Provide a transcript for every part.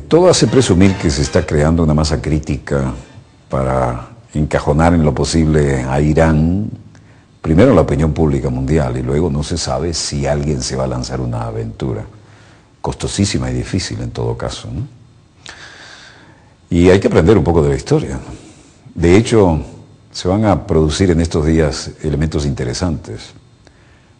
Todo hace presumir que se está creando una masa crítica para encajonar en lo posible a Irán, primero en la opinión pública mundial, y luego no se sabe si alguien se va a lanzar una aventura costosísima y difícil en todo caso, ¿no? Y hay que aprender un poco de la historia, ¿no? De hecho, se van a producir en estos días elementos interesantes.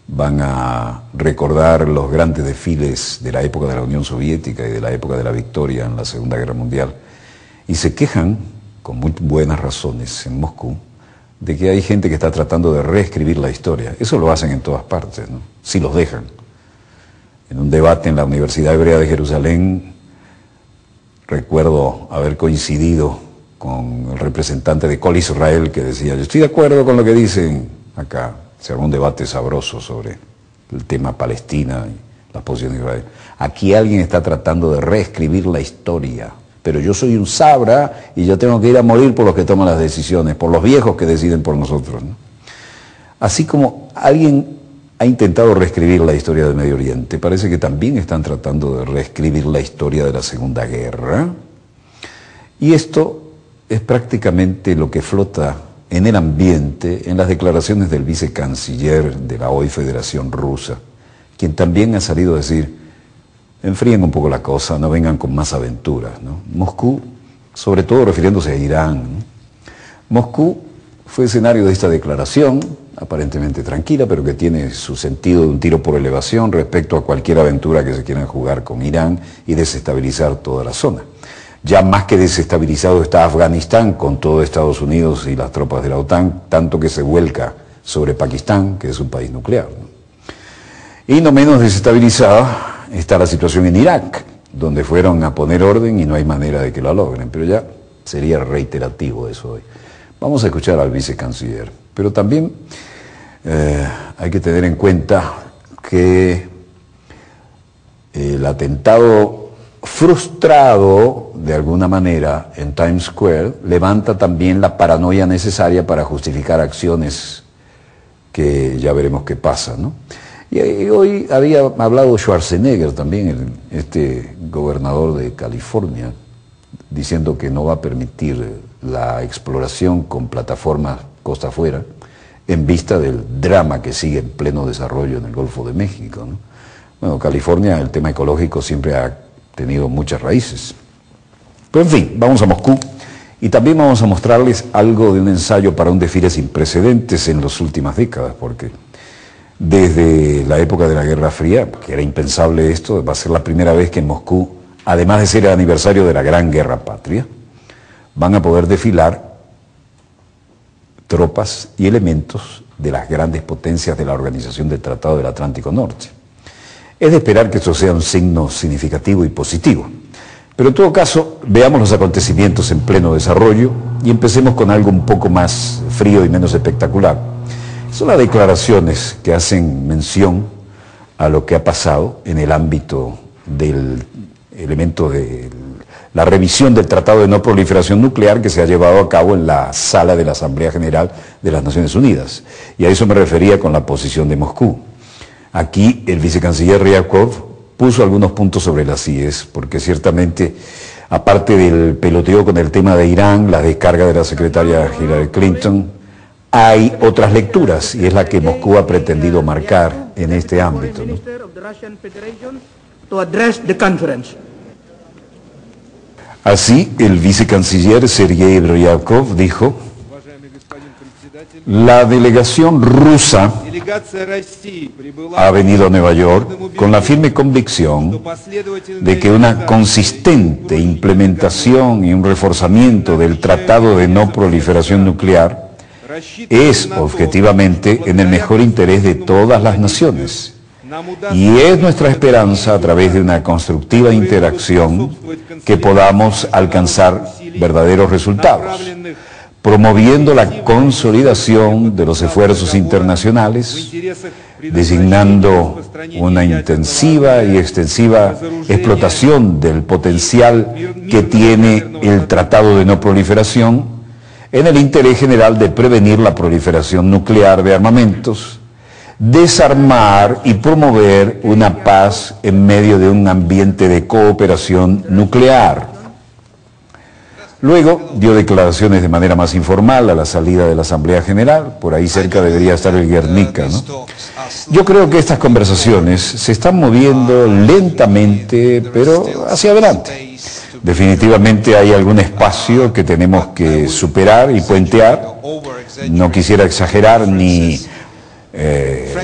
Van a recordar los grandes desfiles de la época de la Unión Soviética y de la época de la victoria en la Segunda Guerra Mundial. Y se quejan, con muy buenas razones, en Moscú, de que hay gente que está tratando de reescribir la historia. Eso lo hacen en todas partes, ¿no? Si los dejan. En un debate en la Universidad Hebrea de Jerusalén, recuerdo haber coincidido con el representante de Kol Israel que decía, yo estoy de acuerdo con lo que dicen acá. Se armó un debate sabroso sobre el tema Palestina y las posiciones de Israel. Aquí alguien está tratando de reescribir la historia, pero yo soy un sabra y yo tengo que ir a morir por los que toman las decisiones, por los viejos que deciden por nosotros, ¿no? Así como alguien ha intentado reescribir la historia del Medio Oriente, parece que también están tratando de reescribir la historia de la Segunda Guerra. Y esto es prácticamente lo que flota en el ambiente, en las declaraciones del vicecanciller de la hoy Federación Rusa, quien también ha salido a decir, enfríen un poco la cosa, no vengan con más aventuras, ¿no? Moscú, sobre todo refiriéndose a Irán, ¿no? Moscú fue escenario de esta declaración, aparentemente tranquila, pero que tiene su sentido de un tiro por elevación respecto a cualquier aventura que se quiera jugar con Irán y desestabilizar toda la zona. Ya más que desestabilizado está Afganistán con todo Estados Unidos y las tropas de la OTAN, tanto que se vuelca sobre Pakistán, que es un país nuclear, ¿no? Y no menos desestabilizada está la situación en Irak, donde fueron a poner orden y no hay manera de que lo logren, pero ya sería reiterativo eso hoy. Vamos a escuchar al vicecanciller, pero también hay que tener en cuenta que el atentado frustrado de alguna manera en Times Square levanta también la paranoia necesaria para justificar acciones que ya veremos qué pasa, ¿no? Y hoy había hablado Schwarzenegger también, este gobernador de California, diciendo que no va a permitir la exploración con plataformas costa afuera en vista del drama que sigue en pleno desarrollo en el Golfo de México, ¿no? Bueno, California, el tema ecológico siempre ha tenido muchas raíces. Pero en fin, vamos a Moscú y también vamos a mostrarles algo de un ensayo para un desfile sin precedentes en las últimas décadas, porque desde la época de la Guerra Fría, que era impensable esto, va a ser la primera vez que en Moscú, además de ser el aniversario de la Gran Guerra Patria, van a poder desfilar tropas y elementos de las grandes potencias de la Organización del Tratado del Atlántico Norte. Es de esperar que esto sea un signo significativo y positivo. Pero en todo caso, veamos los acontecimientos en pleno desarrollo y empecemos con algo un poco más frío y menos espectacular. Son las declaraciones que hacen mención a lo que ha pasado en el ámbito del elemento de la revisión del Tratado de No Proliferación Nuclear que se ha llevado a cabo en la sala de la Asamblea General de las Naciones Unidas. Y a eso me refería con la posición de Moscú. Aquí el vicecanciller Ryabkov puso algunos puntos sobre las IES, porque ciertamente, aparte del peloteo con el tema de Irán, la descarga de la secretaria Hillary Clinton, hay otras lecturas, y es la que Moscú ha pretendido marcar en este ámbito, ¿no? Así, el vicecanciller Sergei Ryabkov dijo: la delegación rusa ha venido a Nueva York con la firme convicción de que una consistente implementación y un reforzamiento del Tratado de No Proliferación Nuclear es objetivamente en el mejor interés de todas las naciones. Y es nuestra esperanza, a través de una constructiva interacción, que podamos alcanzar verdaderos resultados, promoviendo la consolidación de los esfuerzos internacionales, designando una intensiva y extensiva explotación del potencial que tiene el Tratado de No Proliferación, en el interés general de prevenir la proliferación nuclear de armamentos, desarmar y promover una paz en medio de un ambiente de cooperación nuclear. Luego dio declaraciones de manera más informal a la salida de la Asamblea General, por ahí cerca debería estar el Guernica, ¿no? Yo creo que estas conversaciones se están moviendo lentamente, pero hacia adelante. Definitivamente hay algún espacio que tenemos que superar y puentear. No quisiera exagerar ni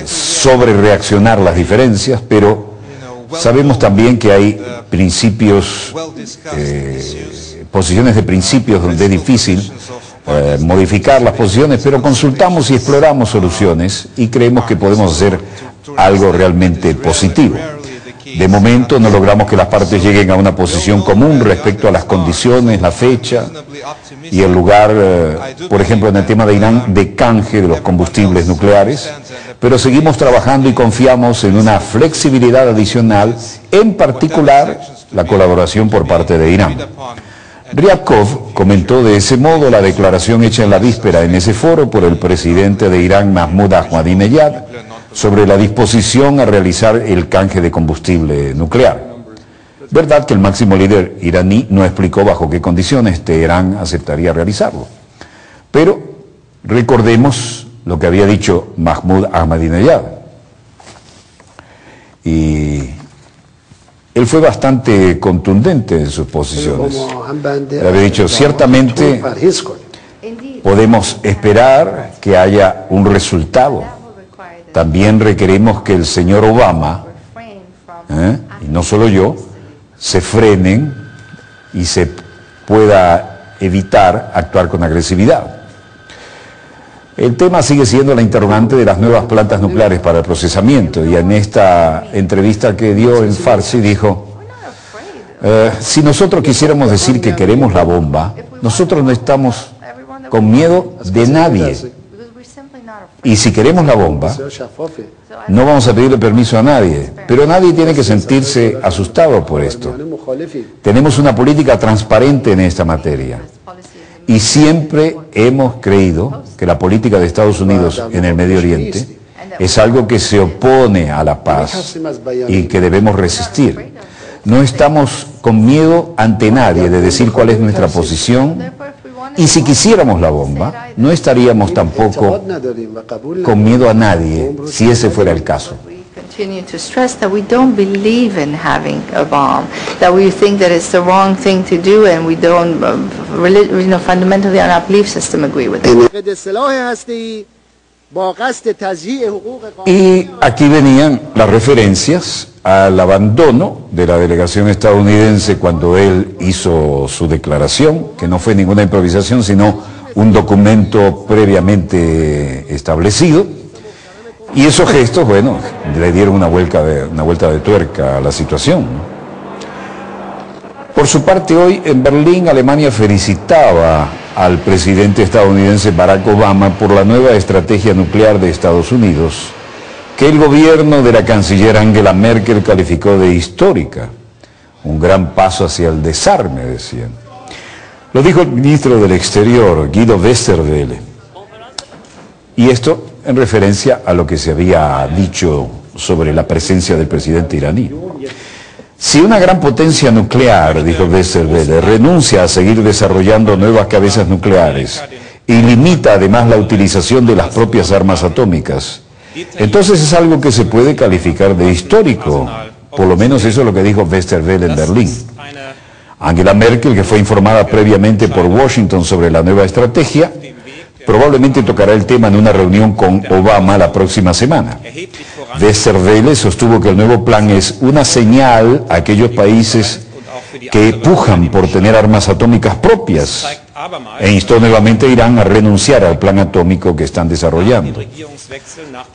sobre reaccionar las diferencias, pero sabemos también que hay principios, posiciones de principios donde es difícil modificar las posiciones, pero consultamos y exploramos soluciones y creemos que podemos hacer algo realmente positivo. De momento no logramos que las partes lleguen a una posición común respecto a las condiciones, la fecha y el lugar, por ejemplo, en el tema de Irán, de canje de los combustibles nucleares, pero seguimos trabajando y confiamos en una flexibilidad adicional, en particular la colaboración por parte de Irán. Ryabkov comentó de ese modo la declaración hecha en la víspera en ese foro por el presidente de Irán, Mahmoud Ahmadinejad, sobre la disposición a realizar el canje de combustible nuclear. Verdad que el máximo líder iraní no explicó bajo qué condiciones Teherán aceptaría realizarlo. Pero recordemos lo que había dicho Mahmoud Ahmadinejad. Y él fue bastante contundente en sus posiciones. Él había dicho, ciertamente podemos esperar que haya un resultado. También requerimos que el señor Obama, y no solo yo, se frenen y se pueda evitar actuar con agresividad. El tema sigue siendo la interrogante de las nuevas plantas nucleares para el procesamiento, y en esta entrevista que dio en Farsi dijo, si nosotros quisiéramos decir que queremos la bomba, nosotros no estamos con miedo de nadie. Y si queremos la bomba, no vamos a pedirle permiso a nadie, pero nadie tiene que sentirse asustado por esto. Tenemos una política transparente en esta materia y siempre hemos creído que la política de Estados Unidos en el Medio Oriente es algo que se opone a la paz y que debemos resistir. No estamos con miedo ante nadie de decir cuál es nuestra posición. Y si quisiéramos la bomba, no estaríamos tampoco con miedo a nadie, si ese fuera el caso. Continue to stress that we don't believe in having a bomb, that we think that it's the wrong thing to do, and we don't, fundamentally on our belief system agree with it. Y aquí venían las referencias al abandono de la delegación estadounidense cuando él hizo su declaración, que no fue ninguna improvisación, sino un documento previamente establecido. Y esos gestos, bueno, le dieron una vuelta de tuerca a la situación. Por su parte, hoy en Berlín, Alemania felicitaba al presidente estadounidense Barack Obama por la nueva estrategia nuclear de Estados Unidos, que el gobierno de la canciller Angela Merkel calificó de histórica, un gran paso hacia el desarme, decían. Lo dijo el ministro del Exterior, Guido Westerwelle, y esto en referencia a lo que se había dicho sobre la presencia del presidente iraní. Si una gran potencia nuclear, dijo Westerwelle, renuncia a seguir desarrollando nuevas cabezas nucleares y limita además la utilización de las propias armas atómicas, entonces es algo que se puede calificar de histórico. Por lo menos eso es lo que dijo Westerwelle en Berlín. Angela Merkel, que fue informada previamente por Washington sobre la nueva estrategia, probablemente tocará el tema en una reunión con Obama la próxima semana. Westerwelle sostuvo que el nuevo plan es una señal a aquellos países que pujan por tener armas atómicas propias e instó nuevamente a Irán a renunciar al plan atómico que están desarrollando.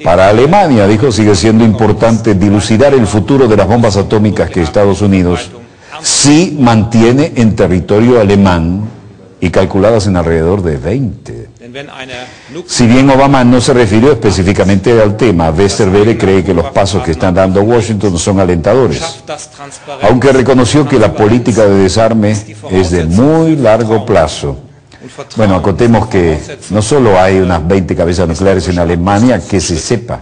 Para Alemania, dijo, sigue siendo importante dilucidar el futuro de las bombas atómicas que Estados Unidos sí mantiene en territorio alemán y calculadas en alrededor de 20. Si bien Obama no se refirió específicamente al tema, Westerwelle cree que los pasos que están dando Washington son alentadores, aunque reconoció que la política de desarme es de muy largo plazo. Bueno, acotemos que no solo hay unas 20 cabezas nucleares en Alemania, que se sepa,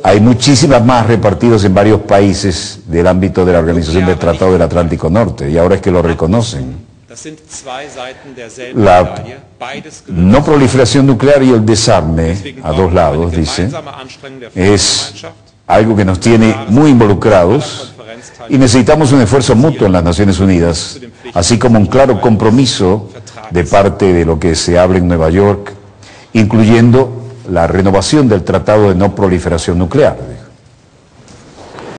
hay muchísimas más repartidos en varios países del ámbito de la Organización del Tratado del Atlántico Norte, y ahora es que lo reconocen. La no proliferación nuclear y el desarme a dos lados, dice, es algo que nos tiene muy involucrados y necesitamos un esfuerzo mutuo en las Naciones Unidas, así como un claro compromiso de parte de lo que se habla en Nueva York, incluyendo la renovación del Tratado de No Proliferación Nuclear.